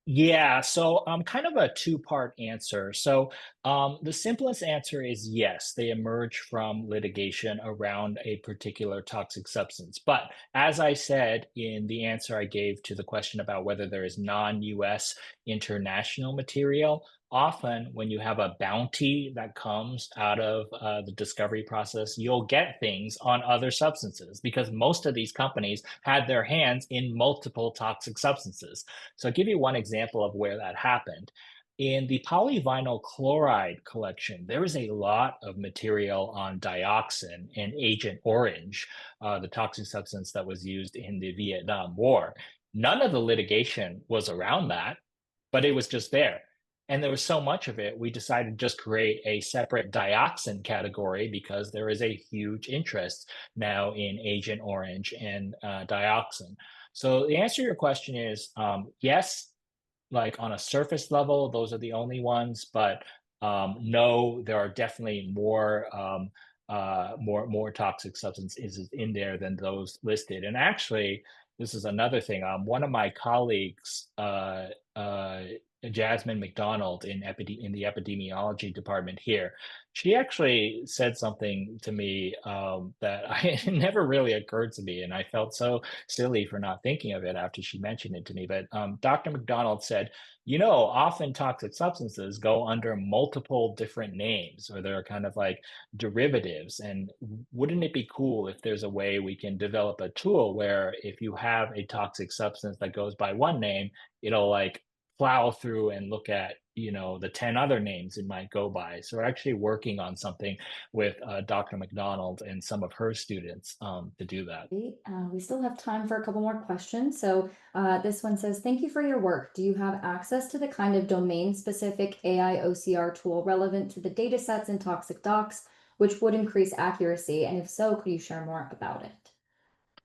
Yeah, so kind of a two-part answer. So the simplest answer is yes, they emerge from litigation around a particular toxic substance. But as I said in the answer I gave to the question about whether there is non-US international material, often when you have a bounty that comes out of the discovery process, you'll get things on other substances because most of these companies had their hands in multiple toxic substances. So I'll give you one example of where that happened. In the polyvinyl chloride collection, there is a lot of material on dioxin and Agent Orange, the toxic substance that was used in the Vietnam War. None of the litigation was around that, but it was just there. And there was so much of it, we decided to just create a separate dioxin category because there is a huge interest now in Agent Orange and dioxin. So the answer to your question is yes, like on a surface level, those are the only ones, but no, there are definitely more toxic substances in there than those listed. And actually, this is another thing. One of my colleagues, Jasmine McDonald in the epidemiology department here, she actually said something to me that it never really occurred to me, and I felt so silly for not thinking of it after she mentioned it to me. But Dr. McDonald said, often toxic substances go under multiple different names, or they're kind of like derivatives. And wouldn't it be cool if there's a way we can develop a tool where if you have a toxic substance that goes by one name, it'll like plow through and look at the 10 other names it might go by. So we're actually working on something with Dr. McDonald and some of her students to do that. We still have time for a couple more questions. So this one says, thank you for your work. Do you have access to the kind of domain-specific AI OCR tool relevant to the data sets in ToxicDocs, which would increase accuracy? And if so, could you share more about it?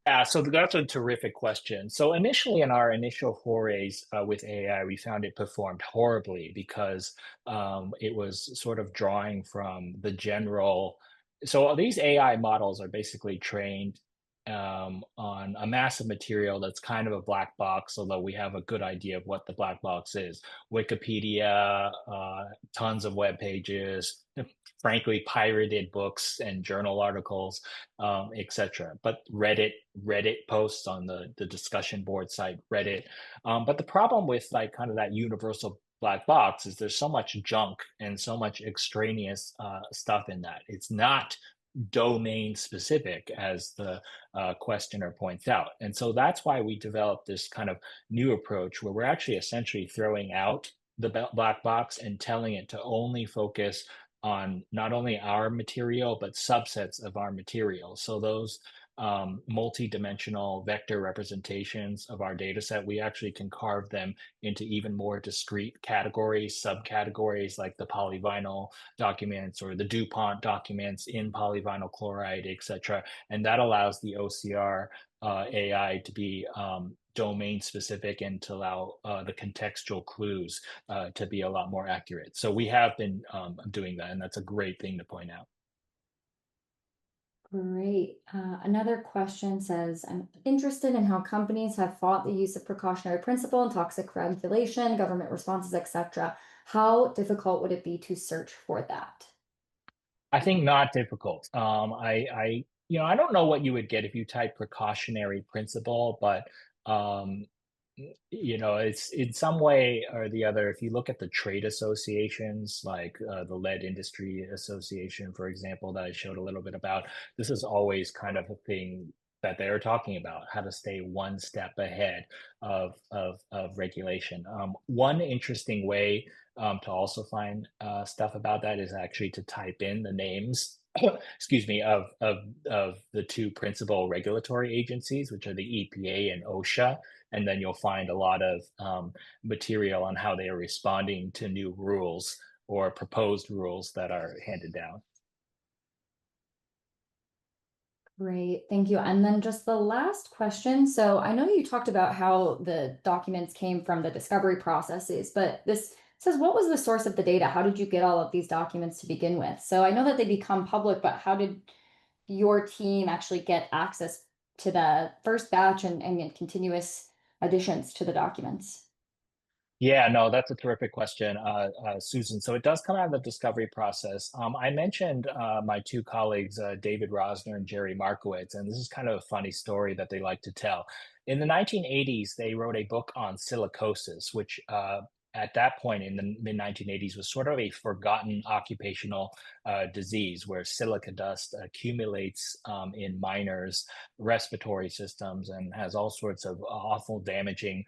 Yeah, so that's a terrific question. So initially, in our initial forays with AI, we found it performed horribly because it was sort of drawing from the general. So these AI models are basically trained on a massive material that's kind of a black box, although we have a good idea of what the black box is. Wikipedia, tons of web pages, frankly, pirated books and journal articles, etc. But Reddit posts on the discussion board site, Reddit. But the problem with like kind of that universal black box is there's so much junk and so much extraneous stuff in that. It's not domain specific, as the questioner points out. And so that's why we developed this kind of new approach where we're actually essentially throwing out the black box and telling it to only focus on not only our material, but subsets of our material. So those multi-dimensional vector representations of our data set, we actually can carve them into even more discrete categories, subcategories like the polyvinyl documents or the DuPont documents in polyvinyl chloride, etc. And that allows the OCR AI to be domain specific and to allow the contextual clues to be a lot more accurate. So we have been doing that, and that's a great thing to point out. Great. Another question says, I'm interested in how companies have fought the use of precautionary principle and toxic regulation, government responses, etc. How difficult would it be to search for that? I think not difficult. I don't know what you would get if you type precautionary principle, but um, it's in some way or the other. If you look at the trade associations, like the Lead Industry Association, for example, that I showed a little bit about, this is always kind of a thing that they're talking about, how to stay one step ahead of regulation. One interesting way to also find stuff about that is actually to type in the names excuse me, of the two principal regulatory agencies, which are the EPA and OSHA, and then you'll find a lot of material on how they are responding to new rules or proposed rules that are handed down. Great, thank you. And then just the last question. So I know you talked about how the documents came from the discovery processes, but this says, what was the source of the data? How did you get all of these documents to begin with? So I know that they become public, but how did your team actually get access to the first batch and continuous additions to the documents? Yeah, no, that's a terrific question, Susan. So it does come out of the discovery process. I mentioned my two colleagues, David Rosner and Jerry Markowitz, and this is kind of a funny story that they like to tell. In the 1980s, they wrote a book on silicosis, which at that point in the mid 1980s was sort of a forgotten occupational disease where silica dust accumulates in miners' respiratory systems and has all sorts of awful damaging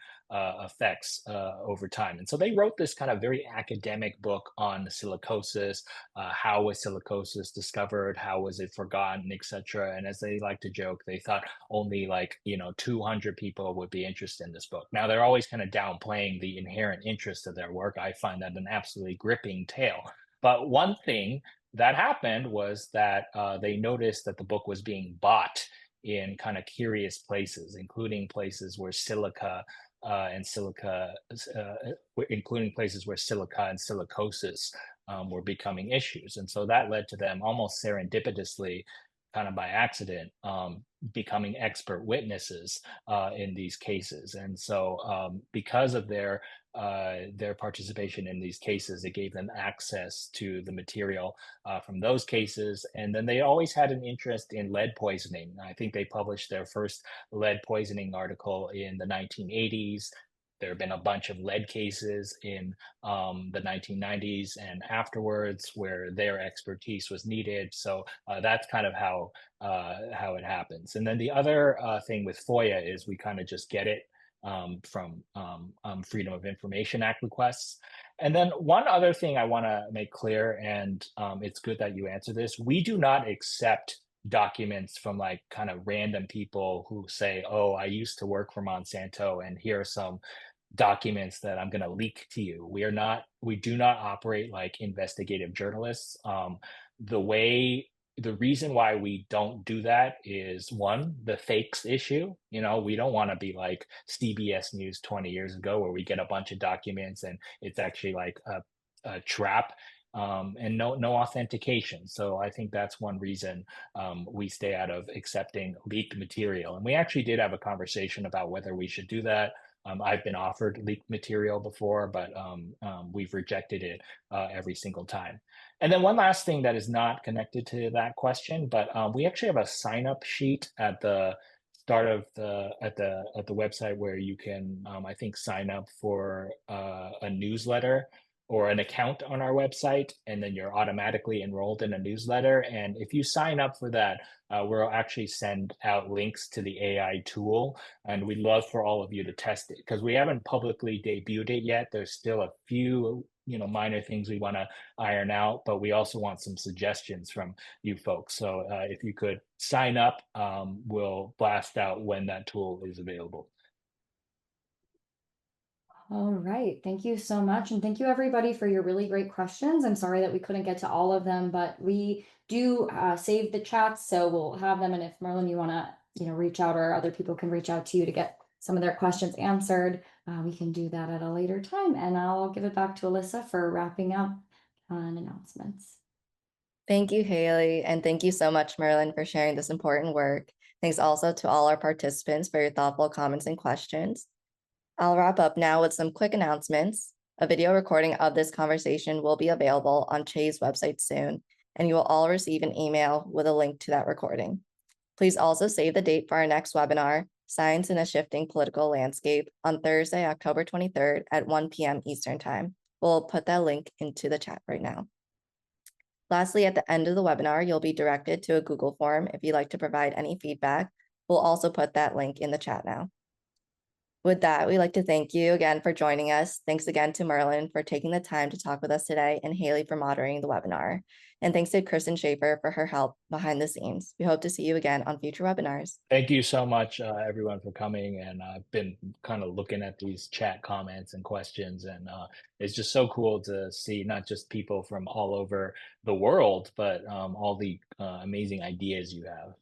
effects over time. And so they wrote this kind of very academic book on silicosis, how was silicosis discovered, how was it forgotten, etc. And as they like to joke, they thought only like 200 people would be interested in this book. Now they're always kind of downplaying the inherent interest interest of their work. I find that an absolutely gripping tale. But one thing that happened was that they noticed that the book was being bought in kind of curious places, including places where including places where silica and silicosis were becoming issues. And so that led to them almost serendipitously, kind of by accident, becoming expert witnesses in these cases. And so because of their participation in these cases, it gave them access to the material from those cases. And then they always had an interest in lead poisoning. I think they published their first lead poisoning article in the 1980s. There have been a bunch of lead cases in the 1990s and afterwards where their expertise was needed. So that's kind of how it happens. And then the other thing with FOIA is we kind of just get it from Freedom of Information Act requests. And then one other thing I want to make clear, and it's good that you answer this, we do not accept documents from like kind of random people who say, oh, I used to work for Monsanto and here are some documents that I'm going to leak to you. We do not operate like investigative journalists. The reason why we don't do that is one, the fakes issue. You know, we don't want to be like CBS News 20 years ago where we get a bunch of documents and it's actually like a trap. And no authentication. So I think that's one reason we stay out of accepting leaked material. And we actually did have a conversation about whether we should do that. I've been offered leaked material before, but we've rejected it every single time. And then one last thing that is not connected to that question, but we actually have a sign-up sheet at the start of the website where you can, I think, sign up for a newsletter or an account on our website, and then you're automatically enrolled in a newsletter. And if you sign up for that, we'll actually send out links to the AI tool, and we'd love for all of you to test it because we haven't publicly debuted it yet. There's still a few minor things we want to iron out, but we also want some suggestions from you folks. So if you could sign up, we'll blast out when that tool is available. All right. Thank you so much. And thank you everybody for your really great questions. I'm sorry that we couldn't get to all of them, but we do save the chats. So we'll have them. And if Merlin, you want to, reach out, or other people can reach out to you to get some of their questions answered, we can do that at a later time. And I'll give it back to Alyssa for wrapping up on announcements. Thank you, Haleigh. And thank you so much, Merlin, for sharing this important work. Thanks also to all our participants for your thoughtful comments and questions. I'll wrap up now with some quick announcements. A video recording of this conversation will be available on Che's website soon, and you will all receive an email with a link to that recording. Please also save the date for our next webinar, Science in a Shifting Political Landscape, on Thursday, October 23rd at 1 p.m. Eastern Time. We'll put that link into the chat right now. Lastly, at the end of the webinar, you'll be directed to a Google form if you'd like to provide any feedback. We'll also put that link in the chat now. With that, we'd like to thank you again for joining us. Thanks again to Merlin for taking the time to talk with us today, and Haleigh for moderating the webinar. And thanks to Kristen Schaefer for her help behind the scenes. We hope to see you again on future webinars. Thank you so much, everyone, for coming. And I've been kind of looking at these chat comments and questions, and it's just so cool to see not just people from all over the world, but all the amazing ideas you have.